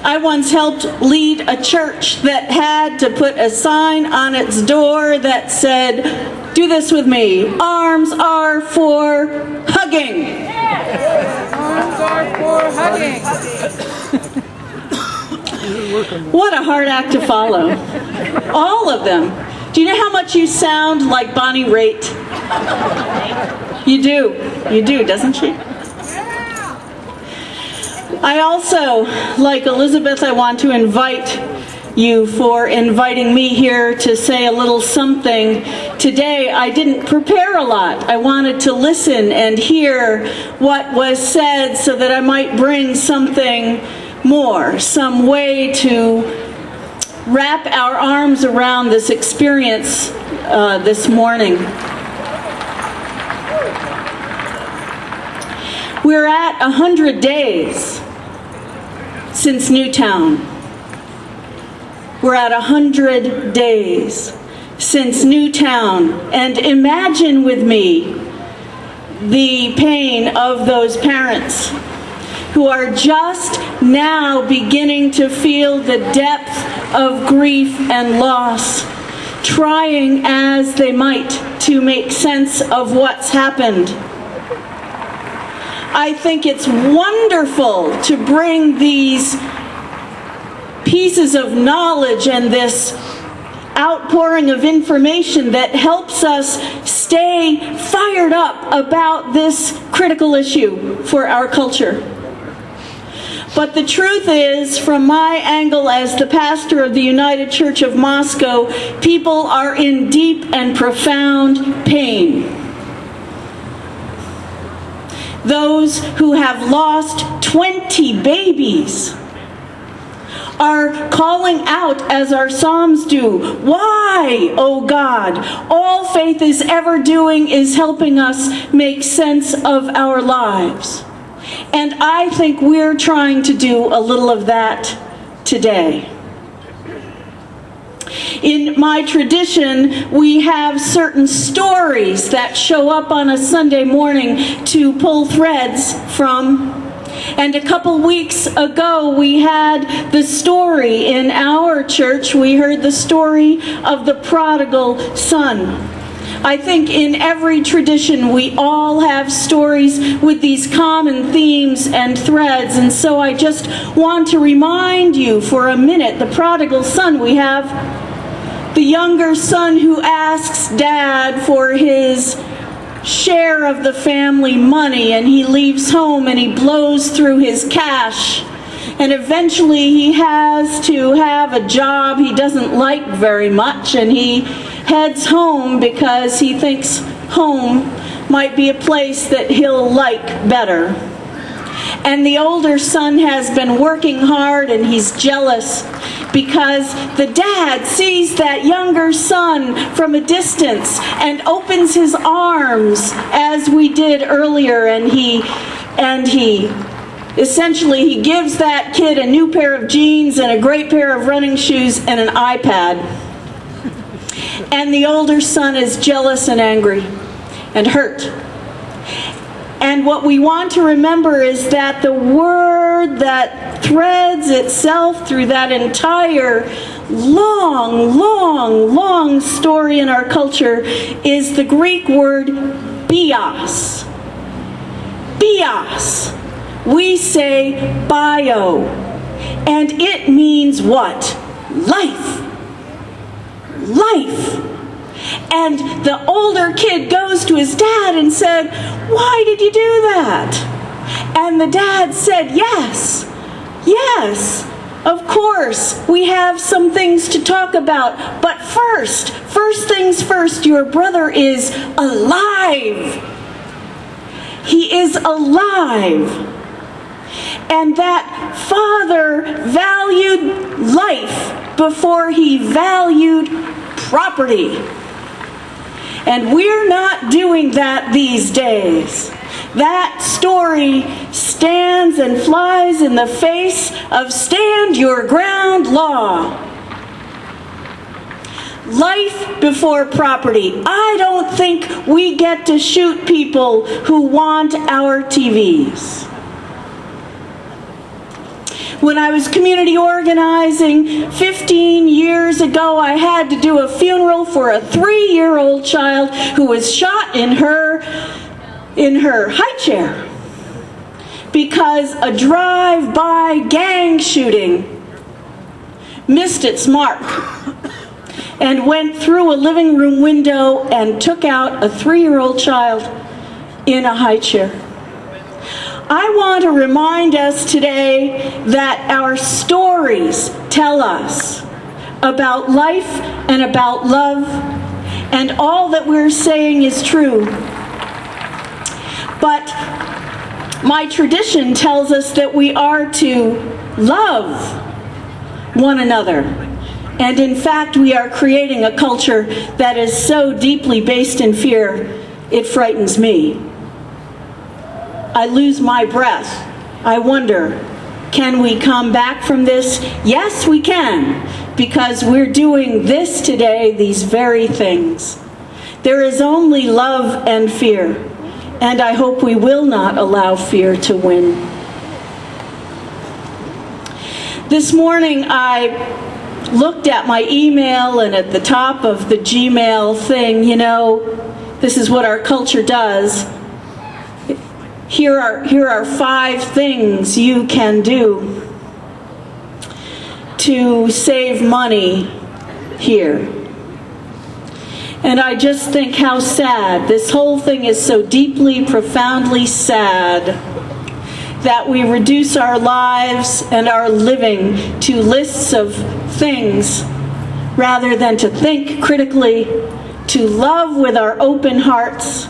I once helped lead a church that had to put a sign on its door that said, do this with me, arms are for hugging. Arms are for hugging. What a hard act to follow. All of them. Do you know how much you sound like Bonnie Raitt? You do, doesn't she? I also, like Elizabeth, I want to invite you for inviting me here to say a little something. Today, I didn't prepare a lot. I wanted to listen and hear what was said so that I might bring something more, some way to wrap our arms around this experience this morning. We're at 100 days since Newtown. We're at 100 days since Newtown. And imagine with me the pain of those parents who are just now beginning to feel the depth of grief and loss, trying as they might to make sense of what's happened. I think it's wonderful to bring these pieces of knowledge and this outpouring of information that helps us stay fired up about this critical issue for our culture. But the truth is, from my angle as the pastor of the United Church of Moscow, people are in deep and profound pain. Those who have lost 20 babies are calling out as our Psalms do, why, O God? All faith is ever doing is helping us make sense of our lives. And I think we're trying to do a little of that today. In my tradition, we have certain stories that show up on a Sunday morning to pull threads from. And a couple weeks ago, we had the story in our church. We heard the story of the prodigal son. I think in every tradition, we all have stories with these common themes and threads. And so I just want to remind you for a minute, the prodigal son, we have the younger son who asks dad for his share of the family money, and he leaves home and he blows through his cash, and eventually he has to have a job he doesn't like very much, and he heads home because he thinks home might be a place that he'll like better. And the older son has been working hard and he's jealous because the dad sees that younger son from a distance and opens his arms as we did earlier, and he essentially he gives that kid a new pair of jeans and a great pair of running shoes and an iPad. And the older son is jealous and angry and hurt. And what we want to remember is that the word that threads itself through that entire long story in our culture is the Greek word bios. Bios. We say bio. And it means what? Life. Life. And the older kid goes to his dad and said, why did you do that? And the dad said, yes, of course, we have some things to talk about. But first things first, your brother is alive. He is alive. And that father valued life before he valued property. And we're not doing that these days. That story stands and flies in the face of stand your ground law. Life before property. I don't think we get to shoot people who want our TVs. When I was community organizing 15 years ago, I had to do a funeral for a 3-year-old child who was shot in her high chair because a drive-by gang shooting missed its mark and went through a living room window and took out a 3-year-old child in a high chair. I want to remind us today that our stories tell us about life and about love, and all that we're saying is true. But my tradition tells us that we are to love one another. And in fact, we are creating a culture that is so deeply based in fear, it frightens me. I lose my breath. I wonder, can we come back from this? Yes, we can, because we're doing this today, these very things. There is only love and fear, and I hope we will not allow fear to win. This morning, I looked at my email, and at the top of the Gmail thing, you know, this is what our culture does. Here are 5 things you can do to save money here. And I just think how sad. This whole thing is so deeply, profoundly sad that we reduce our lives and our living to lists of things rather than to think critically, to love with our open hearts,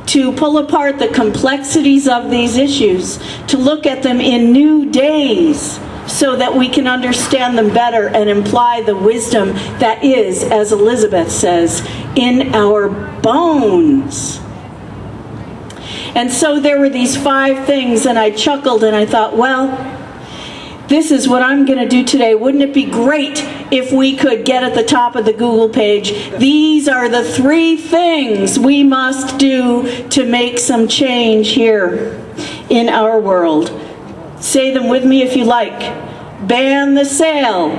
to pull apart the complexities of these issues, to look at them in new days so that we can understand them better and imply the wisdom that is, as Elizabeth says, in our bones. And so there were these 5 things, and I chuckled and I thought, well, this is what I'm going to do today. Wouldn't it be great if we could get at the top of the Google page, these are the 3 things we must do to make some change here in our world. Say them with me if you like. Ban the sale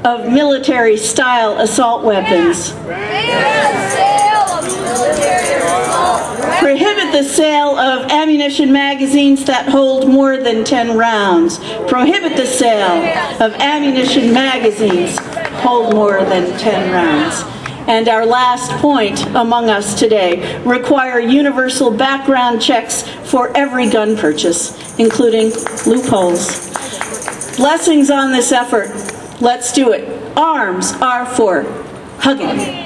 of military-style assault weapons. Ban the sale of military assault weapons. Prohibit the sale of ammunition magazines that hold more than 10 rounds. Prohibit the sale of ammunition magazines hold more than 10 rounds. And our last point among us today, require universal background checks for every gun purchase, including loopholes. Blessings on this effort. Let's do it. Arms are for hugging.